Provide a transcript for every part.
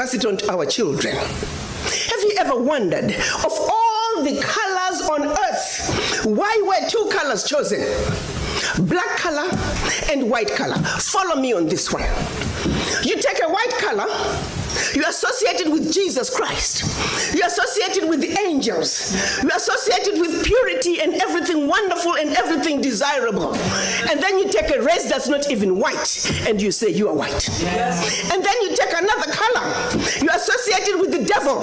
pass it on to our children. Have you ever wondered, of all the colors on earth, why were two colors chosen? Black color and white color. Follow me on this one. You take a white color, you associate it with Jesus Christ. You associate it with the angels. You associate it with purity and everything wonderful and everything desirable. And then you take a race that's not even white and you say you are white. Yes. And then you take another color. You associate it with the devil.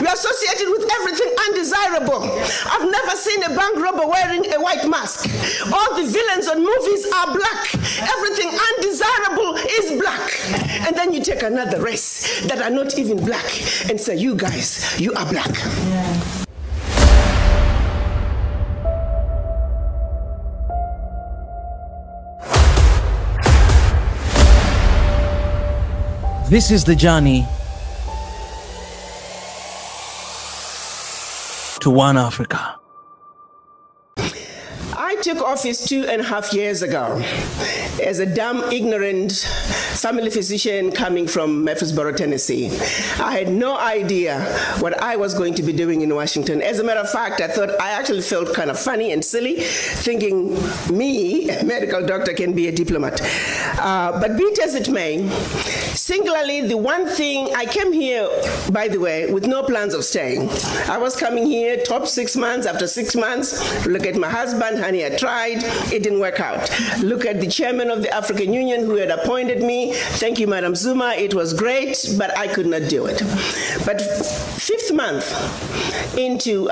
You associate it with everything undesirable. I've never seen a bank robber wearing a white mask. All the villains on movies are black. Everything undesirable is black. And then you take another race that are not even black and say, you guys, you are black. Yeah. This is the journey to one Africa. I took office 2.5 years ago as a dumb, ignorant family physician coming from Murfreesboro, Tennessee. I had no idea what I was going to be doing in Washington. As a matter of fact, I actually felt kind of funny and silly, thinking me, a medical doctor, can be a diplomat. But be it as it may, singularly, the one thing, I came here, by the way, with no plans of staying. I was coming here, top 6 months. After 6 months, look at my husband, honey, I tried, it didn't work out. Look at the chairman of the African Union who had appointed me. Thank you, Madam Zuma, it was great, but I could not do it. But 5th month into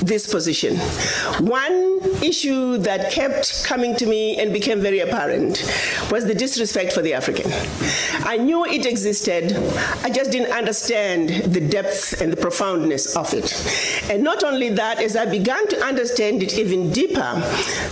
this position, one issue that kept coming to me and became very apparent was the disrespect for the African. I knew it existed, I just didn't understand the depth and the profoundness of it. And not only that, as I began to understand it even deeper,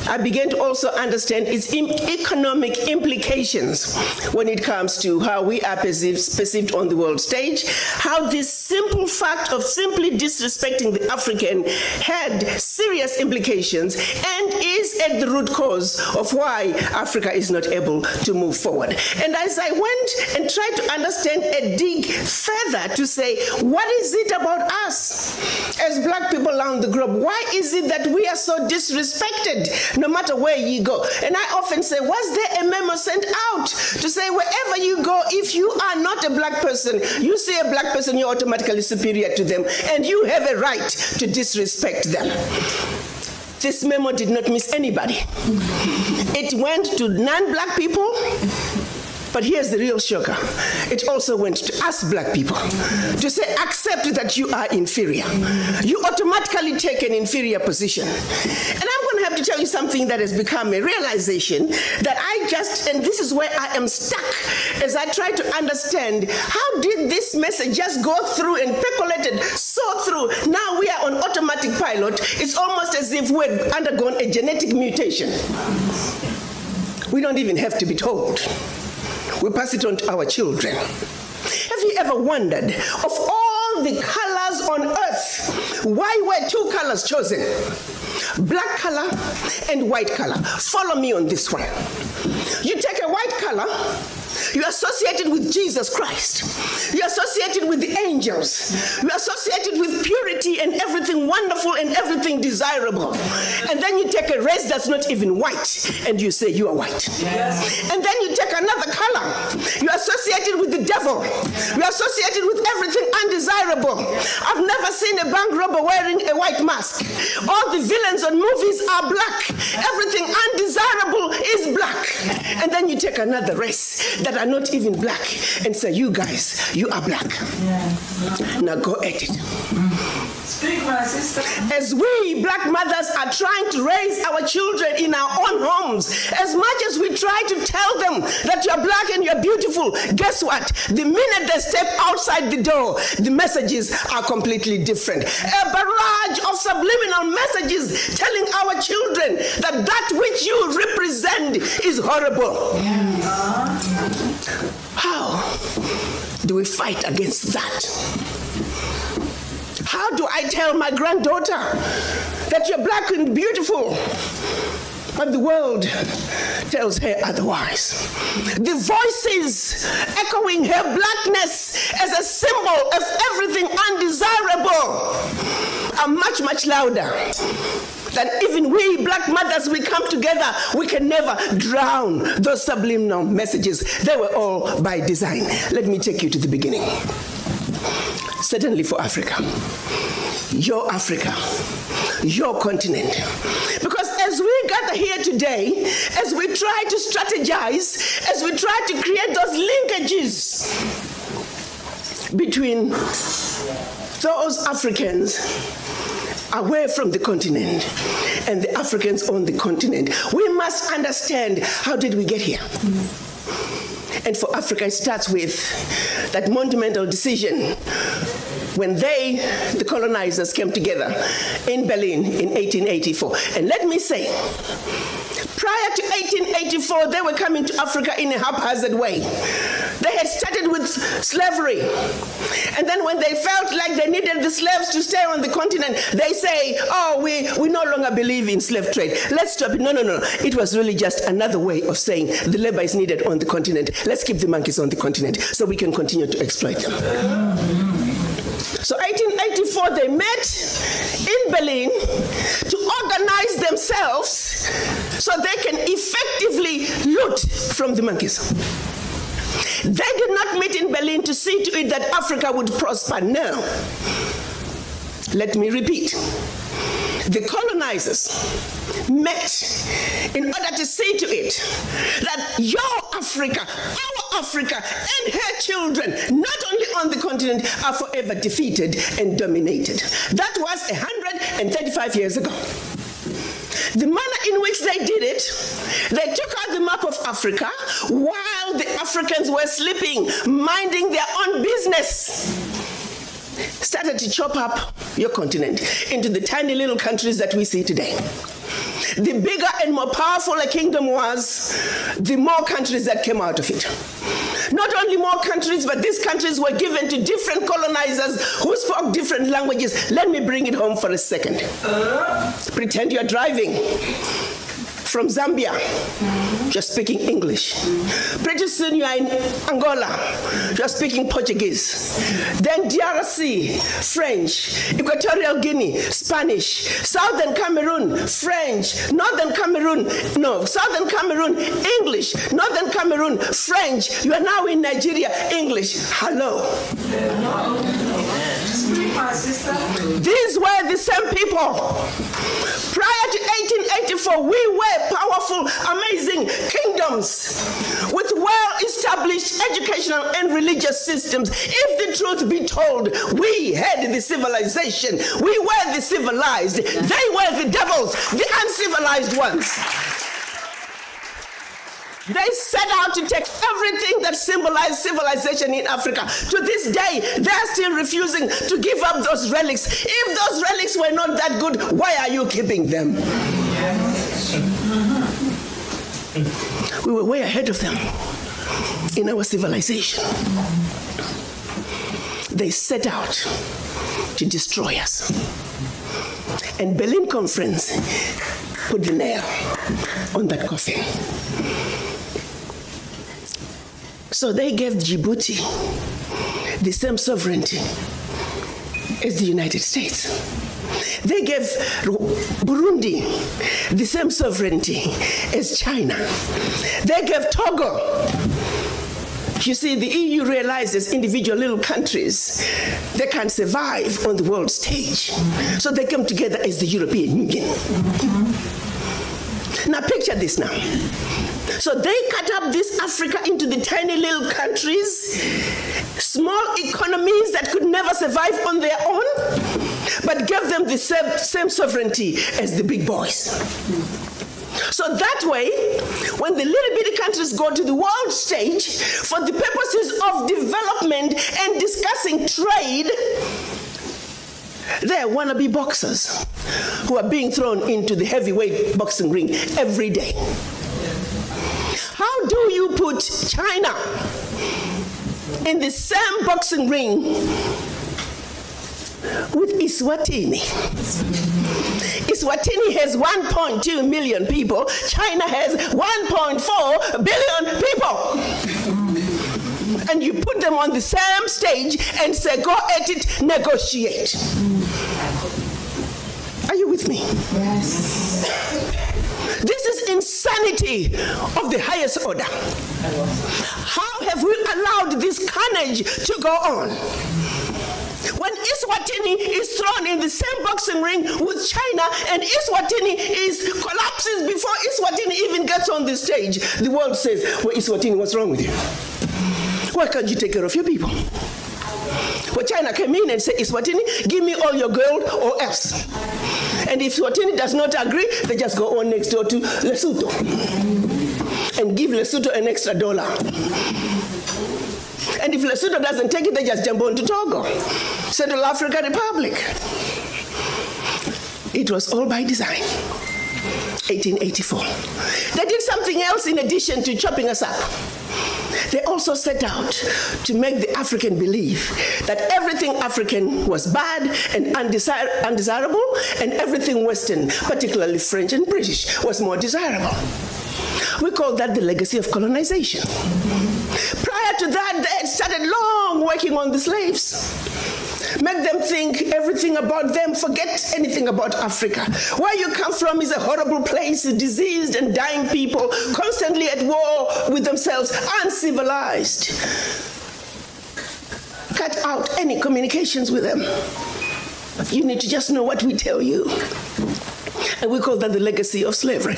I began to also understand its economic implications when it comes to how we are perceived on the world stage, how this simple fact of simply disrespecting the African had serious implications and is at the root cause of why Africa is not able to move forward. And as I went and tried to understand and dig further to say, what is it about us as black people around the globe? Why is it that we are so disrespected no matter where you go? And I often say, was there a memo sent out to say wherever you go, if you are not a black person, you see a black person, you're automatically superior to them and you have a right to disrespect them? This memo did not miss anybody. It went to non-black people, but here's the real shocker. It also went to us black people to say, accept that you are inferior. You automatically take an inferior position. And I'm going to have to tell you something that has become a realization that and this is where I am stuck as I try to understand, how did this message just go through and percolated so through? Now we are on automatic pilot. It's almost as if we had undergone a genetic mutation. We don't even have to be told. We pass it on to our children. Have you ever wondered, of all the colors on earth, why were two colors chosen? Black color and white color. Follow me on this one. You take a white color, you associate it with Jesus Christ. You associate it with the angels. You associate it with purity and everything wonderful and everything desirable. And then you take a race that's not even white and you say you are white. Yes. And then you take another color. You associate it with the devil. You associate it with everything undesirable. I've never seen a bank robber wearing a white mask. All the villains on movies are black. Everything undesirable is black. And then you take another race that are not even black and say, you guys, you are black. Yeah. Now go at it. Speak, my sister. As we black mothers are trying to raise our children in our own homes, as much as we try to tell them that you're black and you're beautiful, guess what? The minute they step outside the door, the messages are completely different. A barrage of subliminal messages telling our children that that which you represent is horrible. How do we fight against that? How do I tell my granddaughter that you're black and beautiful, but the world tells her otherwise? The voices echoing her blackness symbol of everything undesirable are much, much louder than even we black mothers, we come together, we can never drown those subliminal messages. They were all by design. Let me take you to the beginning. Certainly for Africa, your continent. Because as we gather here today, as we try to strategize, as we try to create those linkages between those Africans away from the continent and the Africans on the continent, we must understand, how did we get here? And for Africa, it starts with that monumental decision when the colonizers, came together in Berlin in 1884. And let me say, prior to 1884, they were coming to Africa in a haphazard way. They had started with slavery. And then when they felt like they needed the slaves to stay on the continent, they say, oh, we no longer believe in slave trade. Let's stop it. No. It was really just another way of saying the labor is needed on the continent. Let's keep the monkeys on the continent so we can continue to exploit them. So 1884, they met in Berlin to organize themselves so they can effectively loot from the monkeys. They did not meet in Berlin to see to it that Africa would prosper. No. Let me repeat. The colonizers met in order to see to it that your Africa, our Africa, and her children, not only on the continent, are forever defeated and dominated. That was 135 years ago. The manner in which they did it, they took out the map of Africa while the Africans were sleeping, minding their own business. Started to chop up your continent into the tiny little countries that we see today. The bigger and more powerful a kingdom was, the more countries that came out of it. Not only more countries, but these countries were given to different colonizers who spoke different languages. Let me bring it home for a second. Pretend you're driving from Zambia, you're speaking English. Pretty soon you are in Angola, you're speaking Portuguese. Then DRC, French. Equatorial Guinea, Spanish. Southern Cameroon, French. Southern Cameroon, English. Northern Cameroon, French. You are now in Nigeria, English. Hello. These were the same people. Prior to 1884, we were powerful, amazing kingdoms with well-established educational and religious systems. If the truth be told, we had the civilization. We were the civilized. They were the devils, the uncivilized ones. They set out to take everything that symbolized civilization in Africa. To this day, they're still refusing to give up those relics. If those relics were not that good, why are you keeping them? We were way ahead of them in our civilization. They set out to destroy us. And Berlin Conference put the nail on that coffin. So they gave Djibouti the same sovereignty as the United States. They gave Burundi the same sovereignty as China. They gave Togo. You see, the EU realizes individual little countries, they can't survive on the world stage. So they come together as the European Union. Now picture this now. So they cut up this Africa into the tiny little countries, small economies that could never survive on their own, but gave them the same sovereignty as the big boys. So that way, when the little bitty countries go to the world stage for the purposes of development and discussing trade, they're wannabe boxers who are being thrown into the heavyweight boxing ring every day. How do you put China in the same boxing ring with Eswatini? Eswatini has 1.2 million people. China has 1.4 billion people. and you put them on the same stage and say, go at it, negotiate. Are you with me? Yes. This is insanity of the highest order. How have we allowed this carnage to go on? When Eswatini is thrown in the same boxing ring with China and Eswatini collapses before Eswatini even gets on the stage, the world says, well, Eswatini, what's wrong with you? Why can't you take care of your people? Well, China came in and said, Eswatini, give me all your gold or else. And if Eswatini does not agree, they just go on next door to Lesotho and give Lesotho an extra $1. And if Lesotho doesn't take it, they just jump on to Togo, Central African Republic. It was all by design. 1884. They did something else in addition to chopping us up. They also set out to make the African believe that everything African was bad and undesirable, and everything Western, particularly French and British, was more desirable. We call that the legacy of colonization. Prior to that, they had started long working on the slaves. Make them think everything about them, forget anything about Africa. Where you come from is a horrible place, diseased and dying people, constantly at war with themselves, uncivilized. Cut out any communications with them. You need to just know what we tell you. And we call that the legacy of slavery.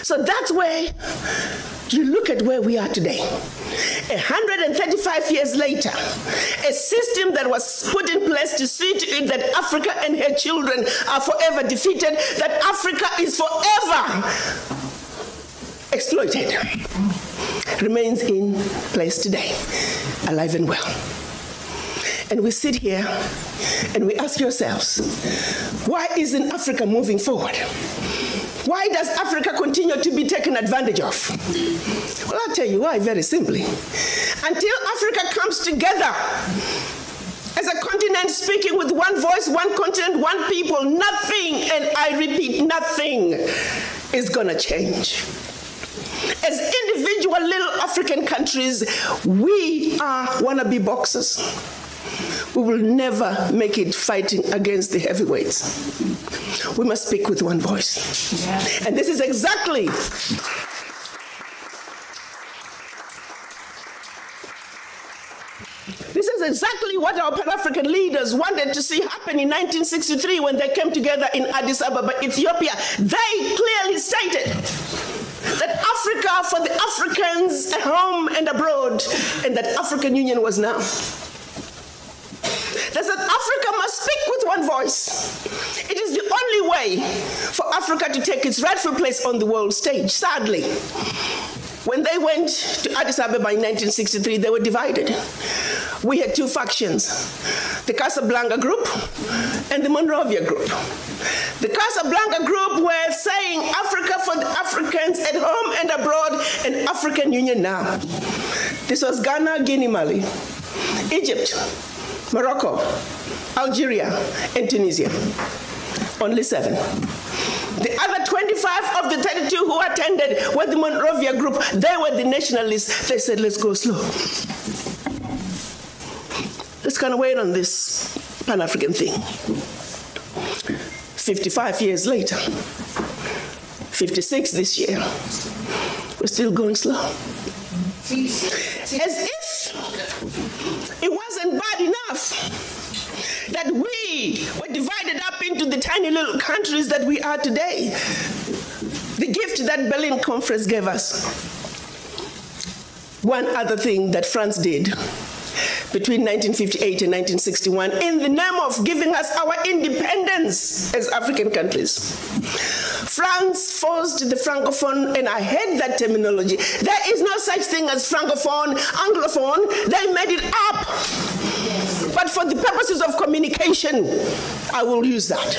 So that's where you look at where we are today. 135 years later, a system that was put in place to see to it that Africa and her children are forever defeated, that Africa is forever exploited, remains in place today, alive and well. And we sit here and we ask ourselves, why isn't Africa moving forward? Why does Africa continue to be taken advantage of? Well, I'll tell you why, very simply. Until Africa comes together as a continent speaking with one voice, one continent, one people, nothing, and I repeat, nothing is gonna change. As individual little African countries, we are wannabe boxers. We will never make it fighting against the heavyweights. We must speak with one voice. Yeah. And this is exactly what our Pan-African leaders wanted to see happen in 1963 when they came together in Addis Ababa, Ethiopia. They clearly stated that Africa for the Africans at home and abroad, and that African Union was now. They said Africa must speak with one voice. It is the only way for Africa to take its rightful place on the world stage. Sadly, when they went to Addis Ababa in 1963, they were divided. We had two factions, the Casablanca group and the Monrovia group. The Casablanca group were saying Africa for the Africans at home and abroad, and African Union now. This was Ghana, Guinea, Mali, Egypt, Morocco, Algeria, and Tunisia. Only 7. The other 25 of the 32 who attended were the Monrovia group. They were the nationalists. They said, let's go slow. Let's kind of wait on this Pan-African thing. 55 years later, 56 this year, we're still going slow. As if it wasn't bad enough that we were divided up into the tiny little countries that we are today. The gift that Berlin Conference gave us. One other thing that France did between 1958 and 1961 in the name of giving us our independence as African countries. France forced the Francophone, and I hate that terminology. There is no such thing as Francophone, Anglophone. They made it up. But for the purposes of communication, I will use that.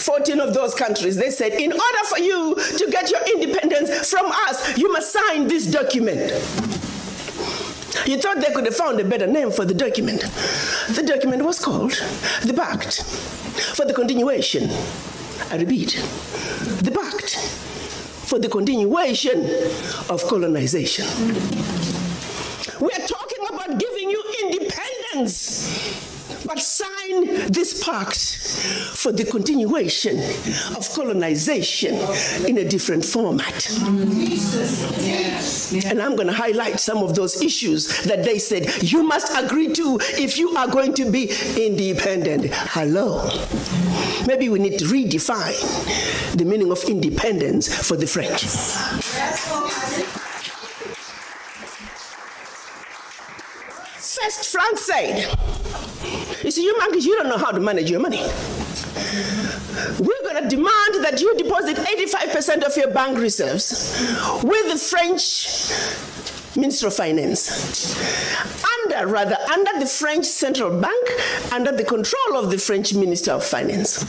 14 of those countries, they said, in order for you to get your independence from us, you must sign this document. You thought they could have found a better name for the document. The document was called the Pact for the Continuation. I repeat, the Pact for the continuation of colonization. We are talking about giving you independence, but sign this pact for the continuation of colonization in a different format. And I'm going to highlight some of those issues that they said you must agree to if you are going to be independent. Hello. Maybe we need to redefine the meaning of independence for the French. First, France said, you see, you monkeys, you don't know how to manage your money. We're going to demand that you deposit 85% of your bank reserves with the French Minister of Finance. Under the French Central Bank, under the control of the French Minister of Finance.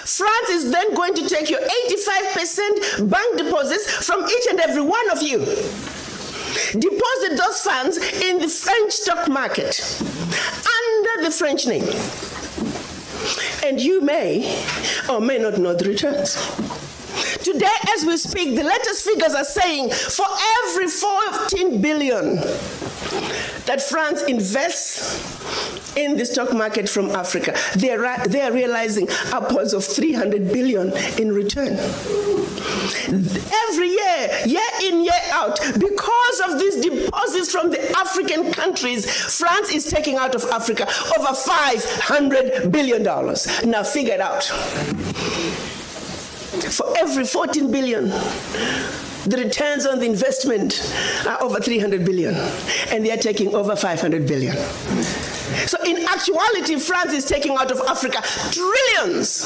France is then going to take your 85% bank deposits from each and every one of you. Deposit those funds in the French stock market under the French name. And you may or may not know the returns. Today, as we speak, the latest figures are saying for every 14 billion that France invests in the stock market from Africa, they are realizing upwards of 300 billion in return. Every year, year in, year out, because of these deposits from the African countries, France is taking out of Africa over $500 billion. Now figure it out. For every 14 billion, the returns on the investment are over 300 billion, and they are taking over 500 billion. So in actuality, France is taking out of Africa trillions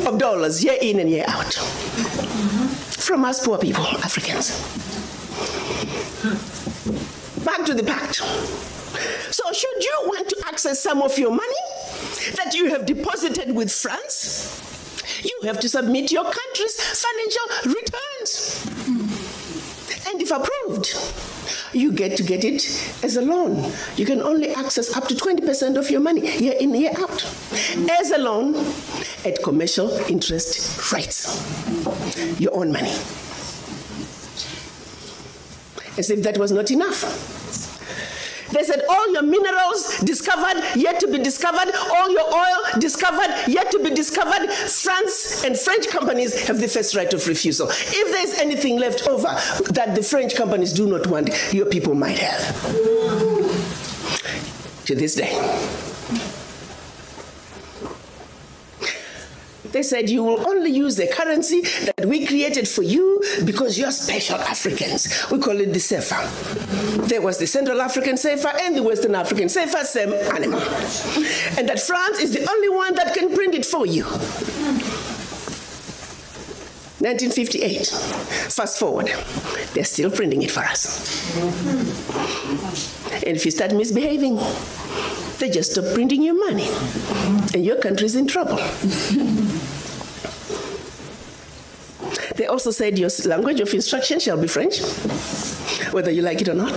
of dollars year in and year out from us poor people, Africans. Back to the pact. So should you want to access some of your money that you have deposited with France, you have to submit your country's financial returns. And if approved, you get to get it as a loan. You can only access up to 20% of your money year in, year out as a loan at commercial interest rates. Your own money. As if that was not enough. They said all your minerals discovered, yet to be discovered, all your oil discovered, yet to be discovered. France and French companies have the first right of refusal. If there's anything left over that the French companies do not want, your people might have. To this day. They said you will only use the currency that we created for you because you're special Africans. We call it the CFA. There was the Central African CFA and the Western African CFA, same animal. And that France is the only one that can print it for you. 1958. Fast forward. They're still printing it for us. And if you start misbehaving, they just stop printing your money. And your country's in trouble. They also said your language of instruction shall be French, whether you like it or not.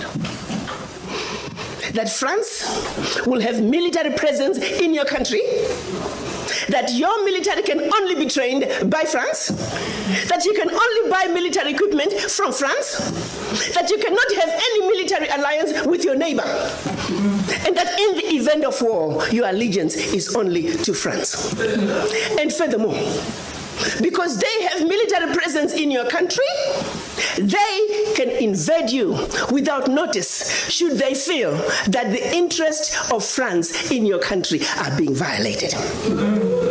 That France will have military presence in your country. That your military can only be trained by France. That you can only buy military equipment from France. That you cannot have any military alliance with your neighbor. And that in the event of war, your allegiance is only to France. And furthermore, because they have military presence in your country, they can invade you without notice should they feel that the interests of France in your country are being violated.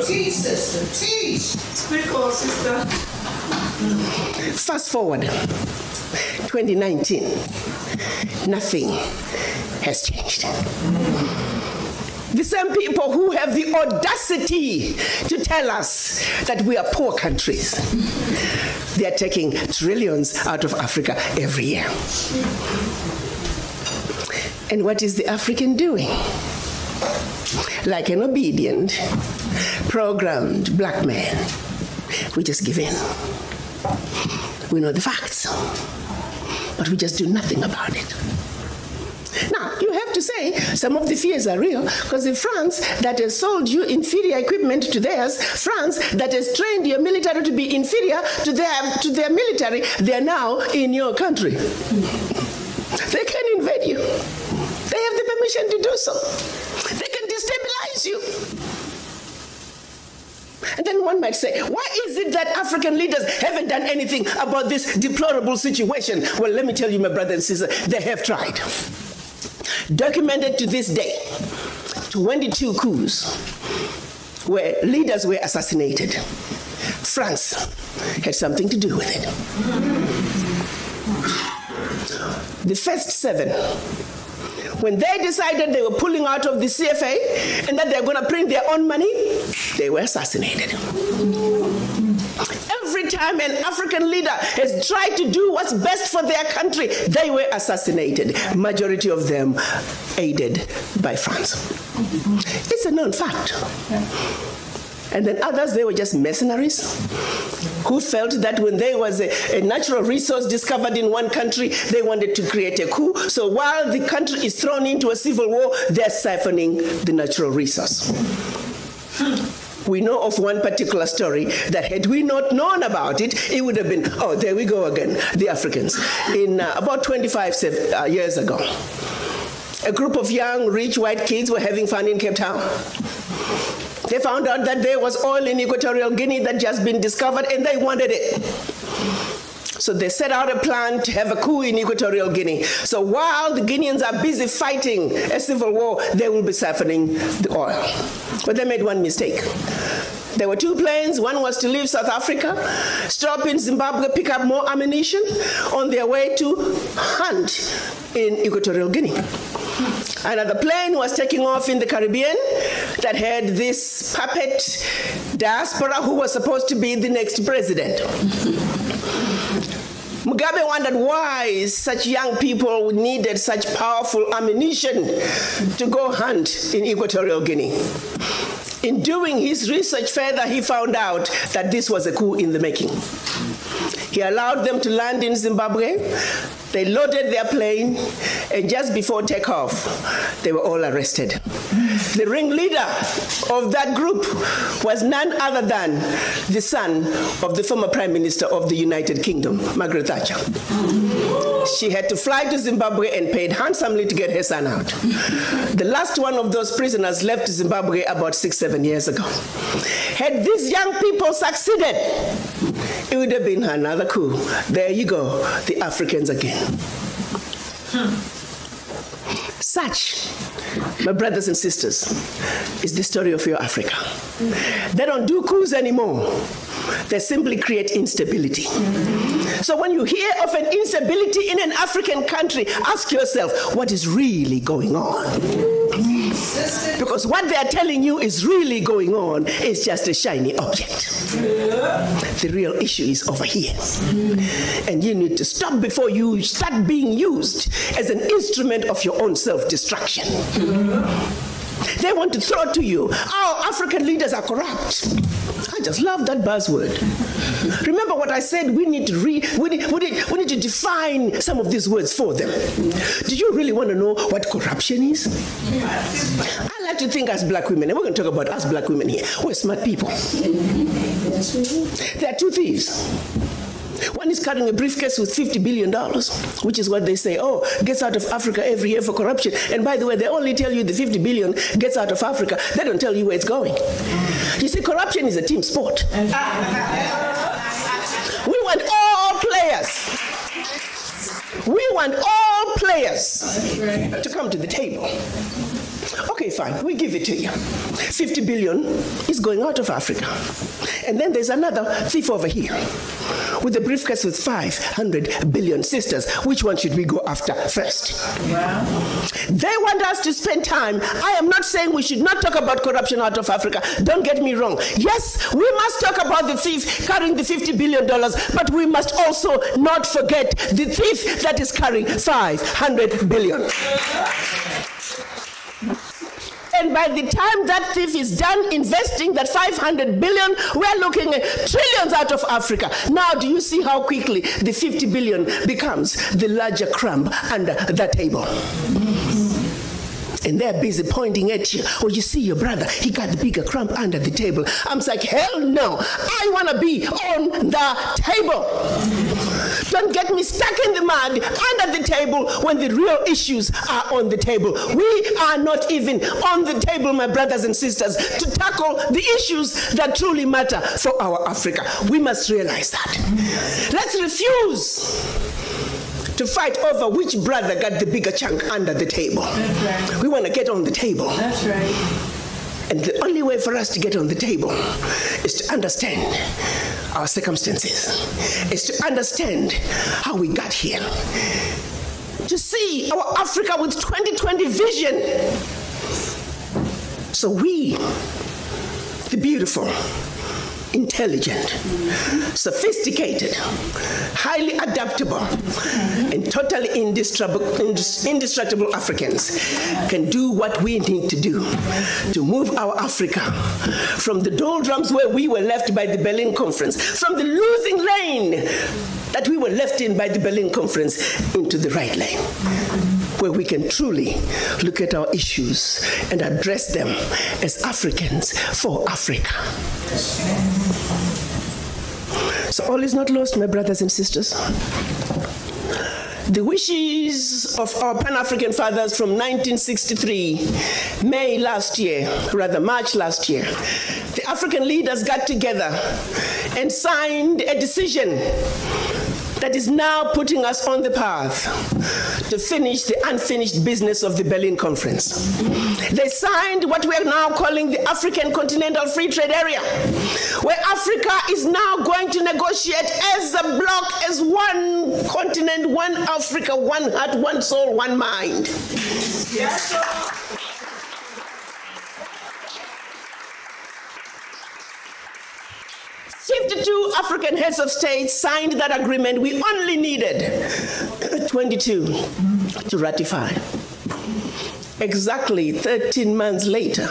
Teach, sister, teach. Speak on, sister. Fast forward, 2019, nothing has changed. The same people who have the audacity to tell us that we are poor countries, they are taking trillions out of Africa every year. And what is the African doing? Like an obedient, programmed black man, we just give in. We know the facts, but we just do nothing about it. Now, you have to say some of the fears are real, because if France that has sold you inferior equipment to theirs, France that has trained your military to be inferior to their military, they're now in your country. They can invade you. They have the permission to do so. They can destabilize you. And then one might say, why is it that African leaders haven't done anything about this deplorable situation? Well, let me tell you, my brothers and sisters, they have tried. Documented to this day, 22 coups where leaders were assassinated. France had something to do with it. The first 7, when they decided they were pulling out of the CFA and that they're going to print their own money, they were assassinated. Every time an African leader has tried to do what's best for their country, they were assassinated. Majority of them aided by France. It's a known fact. And then others, they were just mercenaries who felt that when there was a natural resource discovered in one country, they wanted to create a coup. So while the country is thrown into a civil war, they're siphoning the natural resource. We know of one particular story that had we not known about it, it would have been, oh, there we go again, the Africans. In about 25 years ago, a group of young, rich white kids were having fun in Cape Town. They found out that there was oil in Equatorial Guinea that had just been discovered, and they wanted it. So they set out a plan to have a coup in Equatorial Guinea. So while the Guineans are busy fighting a civil war, they will be siphoning the oil. But they made one mistake. There were 2 planes. One was to leave South Africa, stop in Zimbabwe, pick up more ammunition on their way to hunt in Equatorial Guinea. Another plane was taking off in the Caribbean that had this puppet diaspora who was supposed to be the next president. Mugabe wondered why such young people needed such powerful ammunition to go hunt in Equatorial Guinea. In doing his research further, he found out that this was a coup in the making. He allowed them to land in Zimbabwe. They loaded their plane, and just before takeoff, they were all arrested. The ringleader of that group was none other than the son of the former Prime Minister of the United Kingdom, Margaret Thatcher. She had to fly to Zimbabwe and paid handsomely to get her son out. The last one of those prisoners left Zimbabwe about 6-7 years ago. Had these young people succeeded, it would have been another coup. There you go, the Africans again. Such, my brothers and sisters, is the story of your Africa. They don't do coups anymore. They simply create instability. So when you hear of an instability in an African country, ask yourself, what is really going on? Because what they are telling you is really going on is just a shiny object. The real issue is over here. And you need to stop before you start being used as an instrument of your own self-destruction. They want to throw to you, oh, African leaders are corrupt. I just love that buzzword. Remember what I said, we need to define some of these words for them. Do you really want to know what corruption is? I like to think as black women, and we're going to talk about us black women here. We're smart people. There are 2 thieves. One is carrying a briefcase with $50 billion, which is what they say, oh, gets out of Africa every year for corruption. And by the way, they only tell you the $50 billion gets out of Africa. They don't tell you where it's going. You see, corruption is a team sport. We want all players. We want all players to come to the table. Okay, fine, we give it to you. 50 billion is going out of Africa. And then there's another thief over here with a briefcase with 500 billion. Sisters, which one should we go after first? Wow. They want us to spend time. I am not saying we should not talk about corruption out of Africa. Don't get me wrong. Yes, we must talk about the thief carrying the $50 billion, but we must also not forget the thief that is carrying 500 billion. And by the time that thief is done investing that 500 billion, we're looking at trillions out of Africa. Now, do you see how quickly the 50 billion becomes the larger crumb under the table? And they're busy pointing at you. Oh, you see your brother, he got the bigger crumb under the table. I'm like, hell no, I want to be on the table. Don't get me stuck in the mud under the table when the real issues are on the table. We are not even on the table, my brothers and sisters, to tackle the issues that truly matter for our Africa. We must realize that. Let's refuse to fight over which brother got the bigger chunk under the table. That's right. We want to get on the table. That's right. And the only way for us to get on the table is to understand our circumstances, is to understand how we got here, to see our Africa with 2020 vision. So we, the beautiful, intelligent, sophisticated, highly adaptable, and totally indestructible Africans can do what we need to do to move our Africa from the doldrums where we were left by the Berlin Conference, from the losing lane that we were left in by the Berlin Conference, into the right lane, where we can truly look at our issues and address them as Africans for Africa. So all is not lost, my brothers and sisters. The wishes of our Pan-African fathers from 1963, March last year, the African leaders got together and signed a decision that is now putting us on the path to finish the unfinished business of the Berlin Conference. They signed what we are now calling the African Continental Free Trade Area, where Africa is now going to negotiate as a bloc, as one continent, one Africa, one heart, one soul, one mind. Yes, sir. 52 African heads of state signed that agreement. We only needed 22 to ratify. Exactly 13 months later,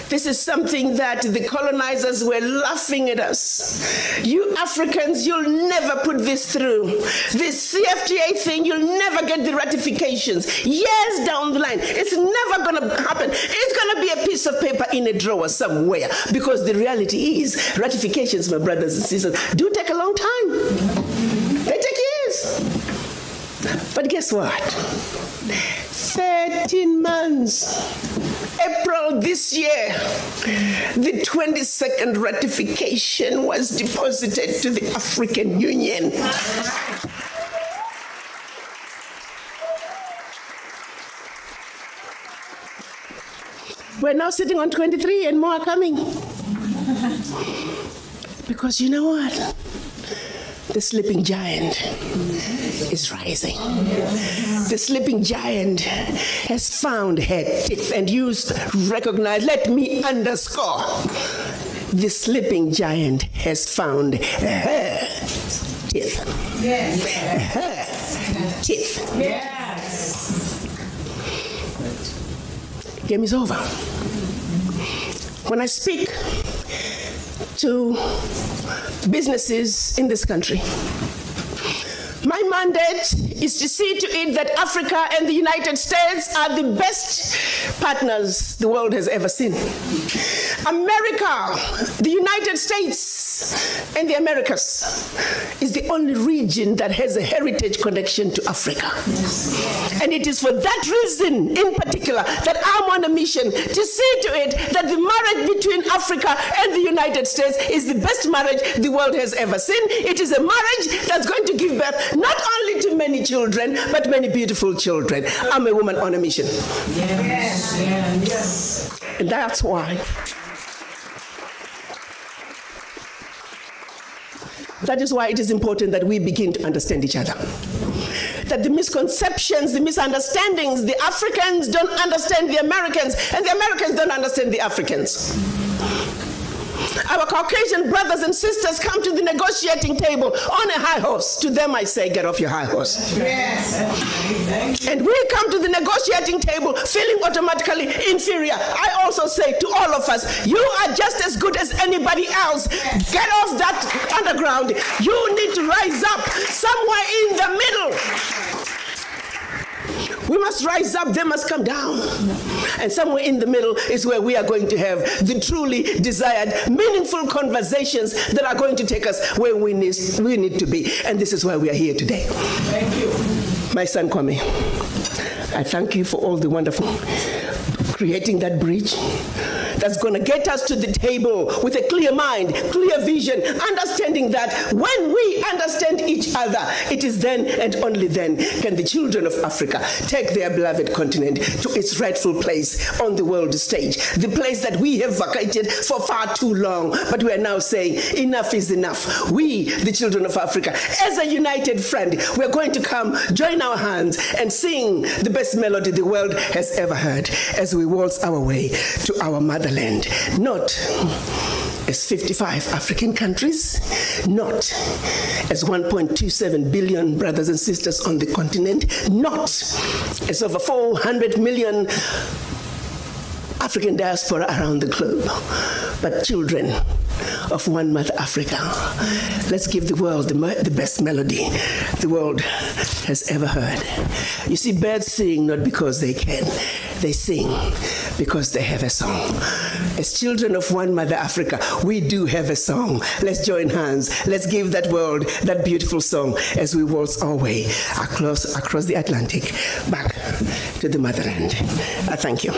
this is something that the colonizers were laughing at us. You Africans, you'll never put this through. This CFTA thing, you'll never get the ratifications. Years down the line, it's never going to happen. It's going to be a piece of paper in a drawer somewhere. Because the reality is, ratifications, my brothers and sisters, do take a long time. They take years. But guess what? 13 months. April this year, the 22nd ratification was deposited to the African Union. We're now sitting on 23 and more are coming. Because you know what? The sleeping giant is rising. The sleeping giant has found her teeth, and you recognize, let me underscore, the sleeping giant has found her teeth. Yes. Her teeth. Yes. Game is over. When I speak to businesses in this country, my mandate is to see to it that Africa and the United States are the best partners the world has ever seen. America, the United States, and the Americas is the only region that has a heritage connection to Africa. And it is for that reason, in particular, that I'm on a mission to see to it that the marriage between Africa and the United States is the best marriage the world has ever seen. It is a marriage that's going to give birth not only to many children, but many beautiful children. I'm a woman on a mission. Yes. Yes. And that's why. That is why it is important that we begin to understand each other. That the misconceptions, the misunderstandings, the Africans don't understand the Americans, and the Americans don't understand the Africans. Our Caucasian brothers and sisters come to the negotiating table on a high horse. To them I say, get off your high horse. Yes. And we come to the negotiating table feeling automatically inferior. I also say to all of us, you are just as good as anybody else. Get off that underground. You need to rise up somewhere in the middle, We must rise up, they must come down. And somewhere in the middle is where we are going to have the truly desired, meaningful conversations that are going to take us where we need to be. And this is why we are here today. Thank you. My son Kwame, I thank you for all the wonderful creating that bridge that's going to get us to the table with a clear mind, clear vision, understanding that when we understand each other, it is then and only then can the children of Africa take their beloved continent to its rightful place on the world stage, the place that we have vacated for far too long. But we are now saying enough is enough. We, the children of Africa, as a united front, we're going to come, join our hands, and sing the best melody the world has ever heard as we waltz our way to our motherland. Not as 55 African countries, not as 1.27 billion brothers and sisters on the continent, not as over 400 million African diaspora around the globe, but children of one mother Africa. Let's give the world the best melody the world has ever heard. You see, birds sing not because they can, they sing because they have a song. As children of one mother Africa, we do have a song. Let's join hands. Let's give that world that beautiful song as we waltz our way across the Atlantic back to the motherland. I thank you.